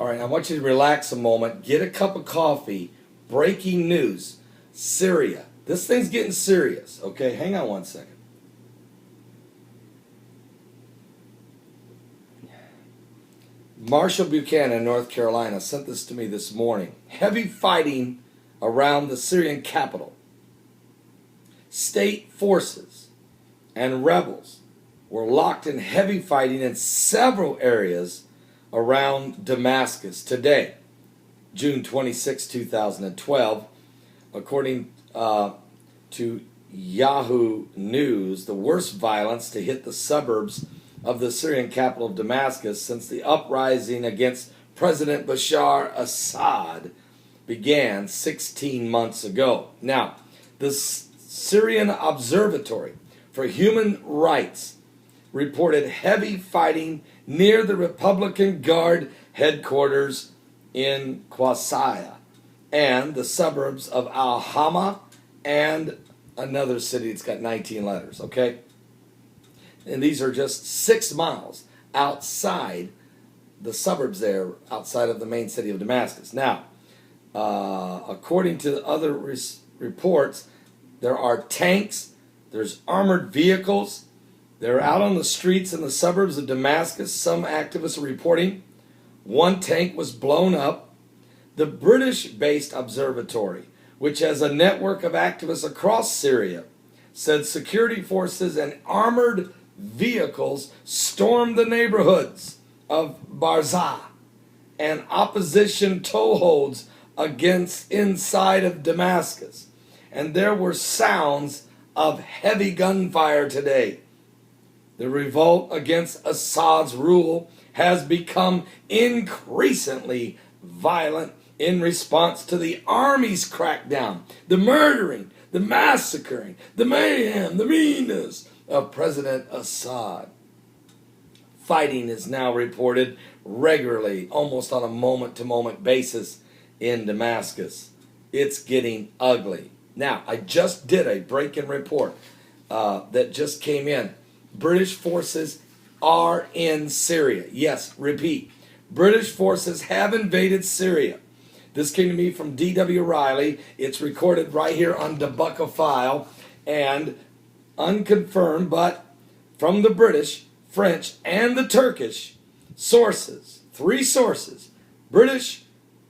All right, I want you to relax a moment. Get a cup of coffee. Breaking news. Syria. This thing's getting serious. Okay, hang on one second. Marshall Buchanan, North Carolina, sent this to me this morning. Heavy fighting around the Syrian capital. State forces and rebels were locked in heavy fighting in several areas around Damascus today, June 26, 2012. According to Yahoo News, the worst violence to hit the suburbs of the Syrian capital of Damascus since the uprising against President Bashar Assad began 16 months ago. Now, the Syrian Observatory for Human Rights reported heavy fighting near the Republican Guard headquarters in Qasaya and the suburbs of Al-Hama and another city that's got 19 letters, okay? And these are just 6 miles outside the suburbs there, outside of the main city of Damascus. Now, according to other reports, there are tanks, there's armored vehicles. They're out on the streets in the suburbs of Damascus. Some activists are reporting one tank was blown up. The British-based observatory, which has a network of activists across Syria, said security forces and armored vehicles stormed the neighborhoods of Barzah and opposition toeholds against inside of Damascus. And there were sounds of heavy gunfire today. The revolt against Assad's rule has become increasingly violent in response to the army's crackdown, the murdering, the massacring, the mayhem, the meanness of President Assad. Fighting is now reported regularly, almost on a moment-to-moment basis in Damascus. It's getting ugly. Now, I just did a break-in report that just came in. British forces are in Syria. Yes, repeat. British forces have invaded Syria. This came to me from D.W. Riley. It's recorded right here on Dabuka File and unconfirmed, but from the British, French, and the Turkish sources. 3 sources. British,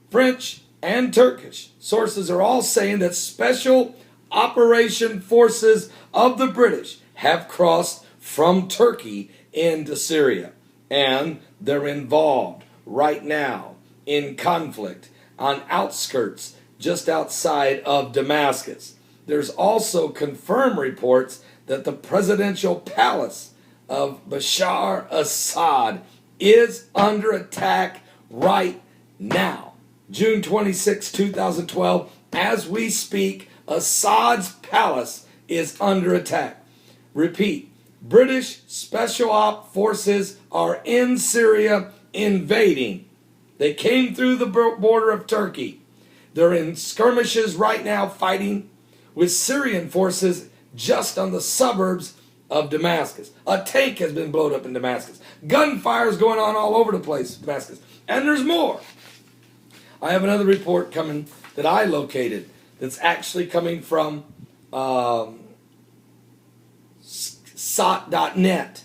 French, and Turkish sources are all saying that special operation forces of the British have crossed from Turkey into Syria. And they're involved right now in conflict on outskirts just outside of Damascus. There's also confirmed reports that the presidential palace of Bashar Assad is under attack right now. June 26, 2012, as we speak, Assad's palace is under attack. Repeat, British Special Op forces are in Syria invading. They came through the border of Turkey. They're in skirmishes right now fighting with Syrian forces just on the suburbs of Damascus. A tank has been blown up in Damascus. Gunfire is going on all over the place in Damascus. And there's more. I have another report coming that I located that's actually coming from SOT.net.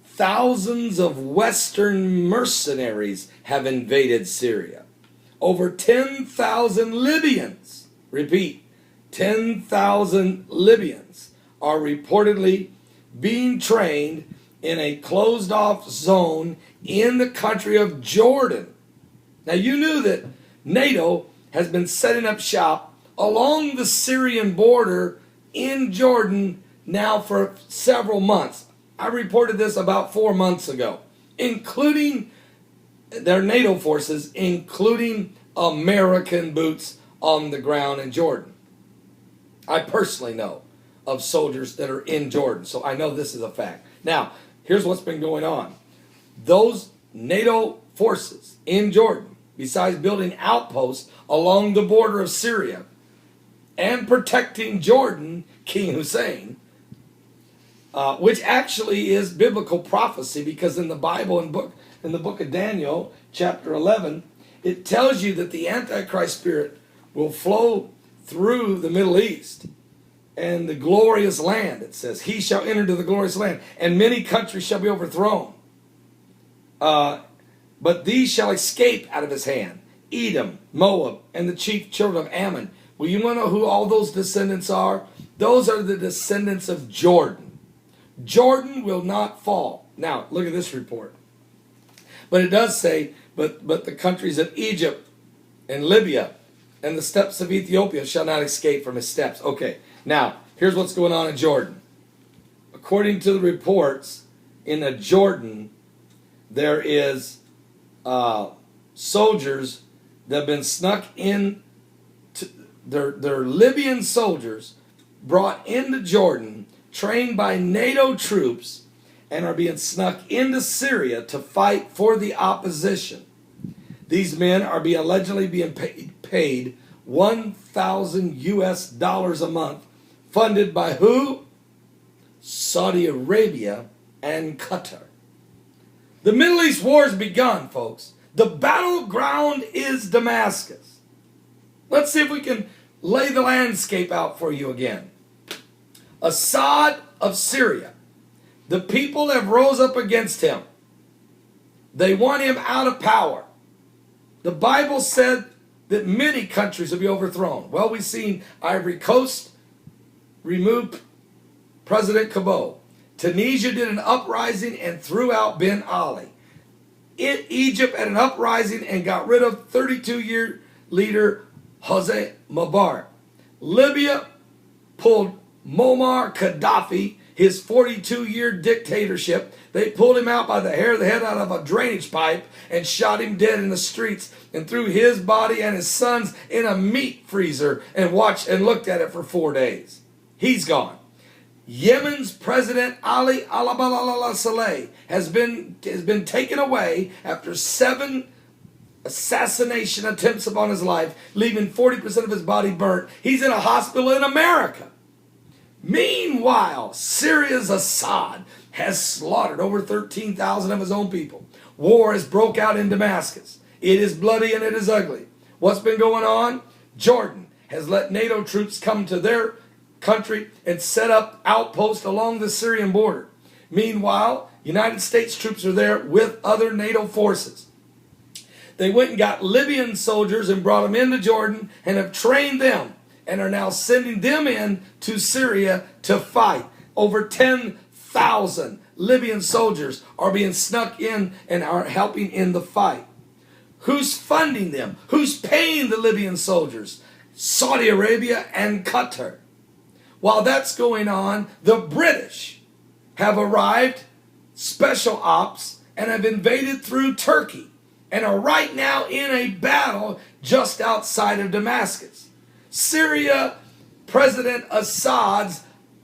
Thousands of Western mercenaries have invaded Syria. Over 10,000 Libyans, repeat, 10,000 Libyans are reportedly being trained in a closed-off zone in the country of Jordan. Now, you knew that NATO has been setting up shop along the Syrian border in Jordan now for several months. I reported this about 4 months ago, including their NATO forces, including American boots on the ground in Jordan. I personally know of soldiers that are in Jordan, so I know this is a fact. Now, here's what's been going on. Those NATO forces in Jordan, besides building outposts along the border of Syria and protecting Jordan, King Hussein, which actually is biblical prophecy, because in the Bible, in the book of Daniel, chapter 11, it tells you that the Antichrist spirit will flow through the Middle East and the glorious land. It says, he shall enter to the glorious land, and many countries shall be overthrown. But these shall escape out of his hand. Edom, Moab, and the chief children of Ammon. Well, you want to know who all those descendants are? Those are the descendants of Jordan. Jordan will not fall. Now, look at this report. But it does say, but the countries of Egypt and Libya and the steppes of Ethiopia shall not escape from his steppes. Okay, now, here's what's going on in Jordan. According to the reports, in Jordan, there is soldiers that have been snuck in. They're Libyan soldiers brought into Jordan, trained by NATO troops, and are being snuck into Syria to fight for the opposition. These men are allegedly being paid $1,000 a month, funded by who? Saudi Arabia and Qatar. The Middle East war has begun, folks. The battleground is Damascus. Let's see if we can lay the landscape out for you again. Assad of Syria. The people have rose up against him. They want him out of power. The Bible said that many countries will be overthrown. Well, we've seen Ivory Coast remove President Kabo. Tunisia did an uprising and threw out Ben Ali. Egypt had an uprising and got rid of 32-year leader Hosni Mubarak. Libya pulled Muammar Gaddafi, his 42-year dictatorship. They pulled him out by the hair of the head out of a drainage pipe and shot him dead in the streets and threw his body and his son's in a meat freezer and watched and looked at it for 4 days. He's gone. Yemen's President Ali al-Saleh has been taken away after 7 assassination attempts upon his life, leaving 40% of his body burnt. He's in a hospital in America. Meanwhile, Syria's Assad has slaughtered over 13,000 of his own people. War has broke out in Damascus. It is bloody and it is ugly. What's been going on? Jordan has let NATO troops come to their country and set up outposts along the Syrian border. Meanwhile, United States troops are there with other NATO forces. They went and got Libyan soldiers and brought them into Jordan and have trained them and are now sending them in to Syria to fight. Over 10,000 Libyan soldiers are being snuck in and are helping in the fight. Who's funding them? Who's paying the Libyan soldiers? Saudi Arabia and Qatar. While that's going on, the British have arrived, special ops, and have invaded through Turkey and are right now in a battle just outside of Damascus. Syria, President Assad's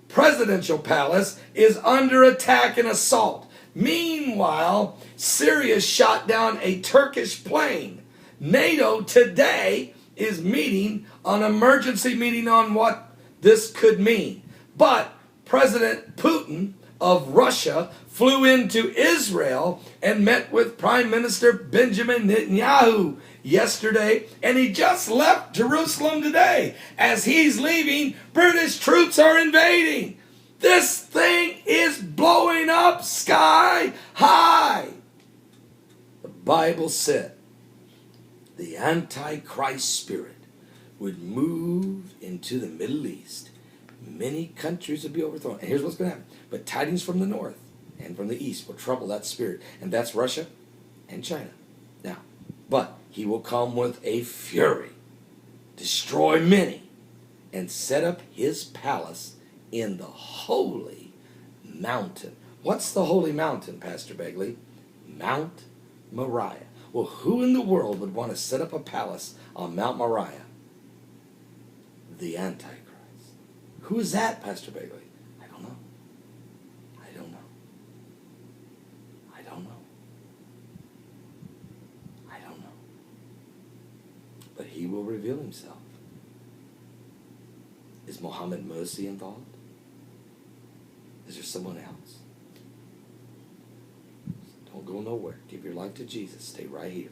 presidential palace is under attack and assault. Meanwhile, Syria shot down a Turkish plane. NATO today is meeting an emergency meeting on what this could mean. But President Putin of Russia flew into Israel and met with Prime Minister Benjamin Netanyahu yesterday, and he just left Jerusalem today. As he's leaving, British troops are invading. This thing is blowing up sky high. The Bible said the Antichrist spirit would move into the Middle East. Many countries would be overthrown. And here's what's going to happen. But tidings from the north and from the east will trouble that spirit. And that's Russia and China. Now, but he will come with a fury, destroy many, and set up his palace in the holy mountain. What's the holy mountain, Pastor Begley? Mount Moriah. Well, who in the world would want to set up a palace on Mount Moriah? The Antichrist. Who is that, Pastor Begley? I don't know. I don't know. I don't know. I don't know. But he will reveal himself. Is Muhammad Morsi involved? Is there someone else? Don't go nowhere. Give your life to Jesus. Stay right here.